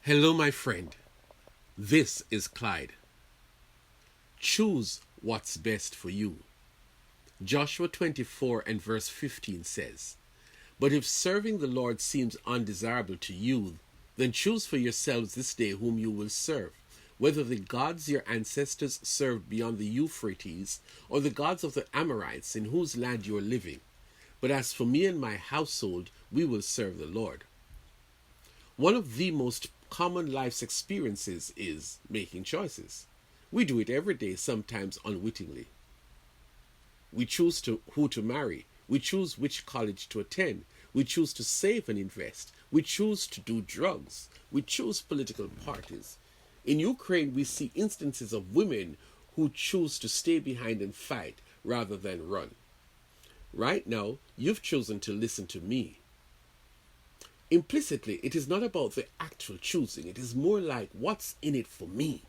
Hello, my friend. This is Clyde. Choose what's best for you. Joshua 24 and verse 15 says, "But if serving the Lord seems undesirable to you, then choose for yourselves this day whom you will serve, whether the gods your ancestors served beyond the Euphrates, or the gods of the Amorites in whose land you are living. But as for me and my household, we will serve the Lord." One of the most common life's experiences is making choices. We do it every day, sometimes unwittingly. We choose who to marry. We choose which college to attend. We choose to save and invest. We choose to do drugs. We choose political parties. In Ukraine, we see instances of women who choose to stay behind and fight rather than run. Right now, you've chosen to listen to me. Implicitly, it is not about the actual choosing. It is more like, what's in it for me?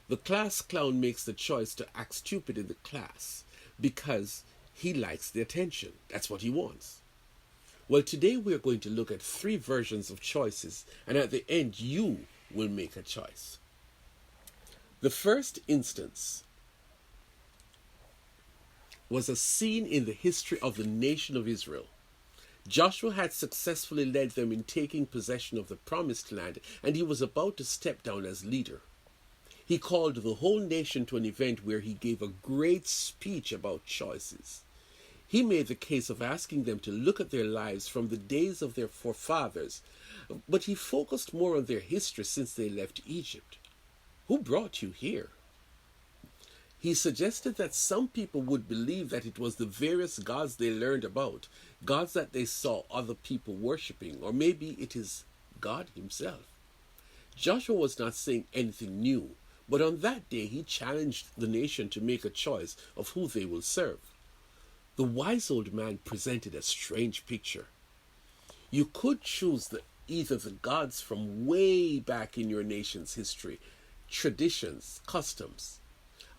The class clown makes the choice to act stupid in the class because he likes the attention. That's what he wants. Well, today we are going to look at 3 versions of choices, and at the end, you will make a choice. The first instance was a scene in the history of the nation of Israel. Joshua had successfully led them in taking possession of the promised land, and he was about to step down as leader. He called the whole nation to an event where he gave a great speech about choices. He made the case of asking them to look at their lives from the days of their forefathers, but he focused more on their history since they left Egypt. Who brought you here? He suggested that some people would believe that it was the various gods they learned about, gods that they saw other people worshipping, or maybe it is God himself. Joshua was not saying anything new, but on that day he challenged the nation to make a choice of who they will serve. The wise old man presented a strange picture. You could choose either the gods from way back in your nation's history, traditions, customs.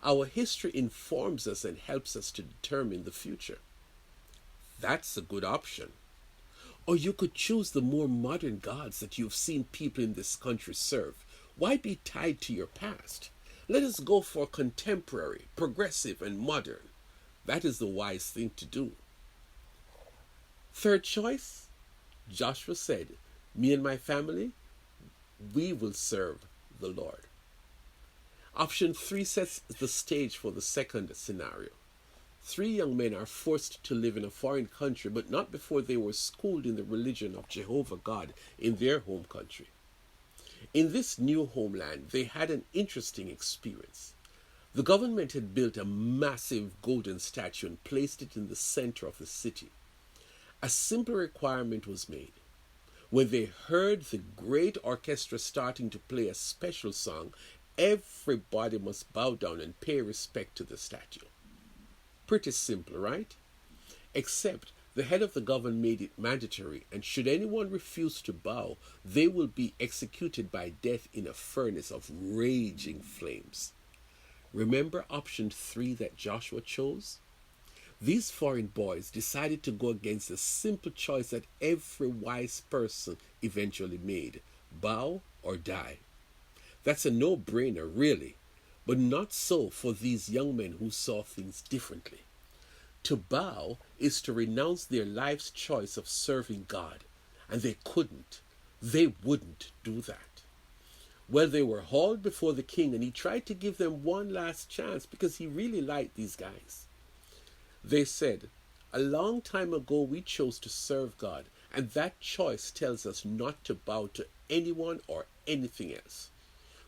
Our history informs us and helps us to determine the future. That's a good option. Or you could choose the more modern gods that you've seen people in this country serve. Why be tied to your past? Let us go for contemporary, progressive, and modern. That is the wise thing to do. Third choice, Joshua said, "Me and my family, we will serve the Lord." Option 3 sets the stage for the second scenario. 3 young men are forced to live in a foreign country, but not before they were schooled in the religion of Jehovah God in their home country. In this new homeland, they had an interesting experience. The government had built a massive golden statue and placed it in the center of the city. A simple requirement was made. When they heard the great orchestra starting to play a special song, everybody must bow down and pay respect to the statue. Pretty simple, right? Except the head of the government made it mandatory, and should anyone refuse to bow, they will be executed by death in a furnace of raging flames. Remember option 3 that Joshua chose? These foreign boys decided to go against the simple choice that every wise person eventually made: bow or die. That's a no-brainer, really, but not so for these young men who saw things differently. To bow is to renounce their life's choice of serving God, and they wouldn't do that. Well, they were hauled before the king, and he tried to give them one last chance because he really liked these guys. They said, "A long time ago we chose to serve God, and that choice tells us not to bow to anyone or anything else.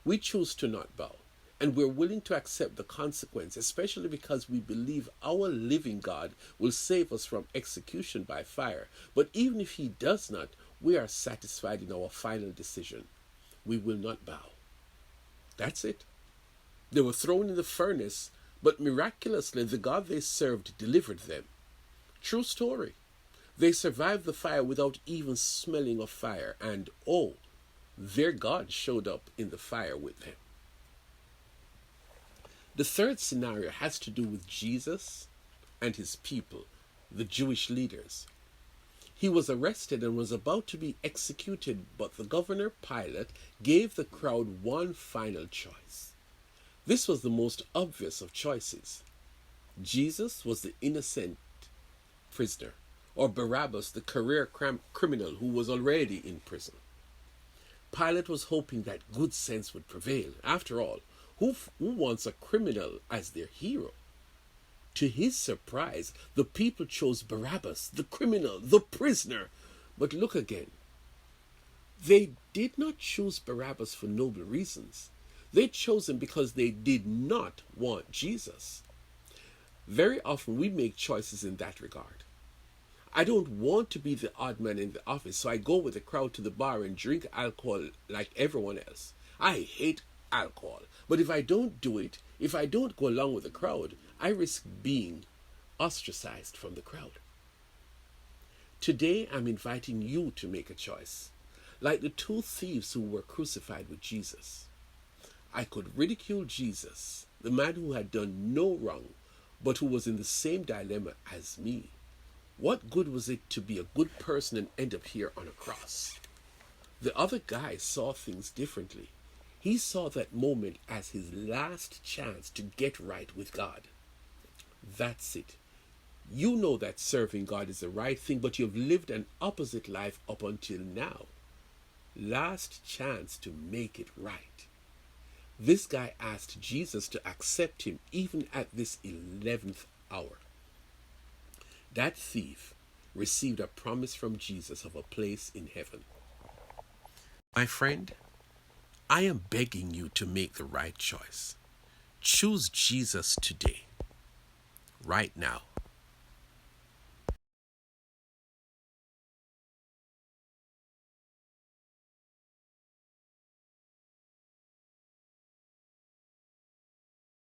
We choose to not bow, and we're willing to accept the consequence, especially because we believe our living God will save us from execution by fire. But even if he does not, we are satisfied in our final decision. We will not bow." That's it. They were thrown in the furnace, but miraculously the God they served delivered them. True story. They survived the fire without even smelling of fire, and their God showed up in the fire with them. The third scenario has to do with Jesus and his people, the Jewish leaders. He was arrested and was about to be executed, but the governor Pilate gave the crowd one final choice. This was the most obvious of choices. Jesus was the innocent prisoner, or Barabbas, the career criminal who was already in prison. Pilate was hoping that good sense would prevail. After all, who wants a criminal as their hero? To his surprise, the people chose Barabbas, the criminal, the prisoner. But look again. They did not choose Barabbas for noble reasons. They chose him because they did not want Jesus. Very often we make choices in that regard. I don't want to be the odd man in the office, so I go with the crowd to the bar and drink alcohol like everyone else. I hate alcohol, but if I don't do it, if I don't go along with the crowd, I risk being ostracized from the crowd. Today, I'm inviting you to make a choice, like the two thieves who were crucified with Jesus. I could ridicule Jesus, the man who had done no wrong, but who was in the same dilemma as me. What good was it to be a good person and end up here on a cross? The other guy saw things differently. He saw that moment as his last chance to get right with God. That's it. You know that serving God is the right thing, but you've lived an opposite life up until now. Last chance to make it right. This guy asked Jesus to accept him even at this 11th hour. That thief received a promise from Jesus of a place in heaven. My friend, I am begging you to make the right choice. Choose Jesus today, right now.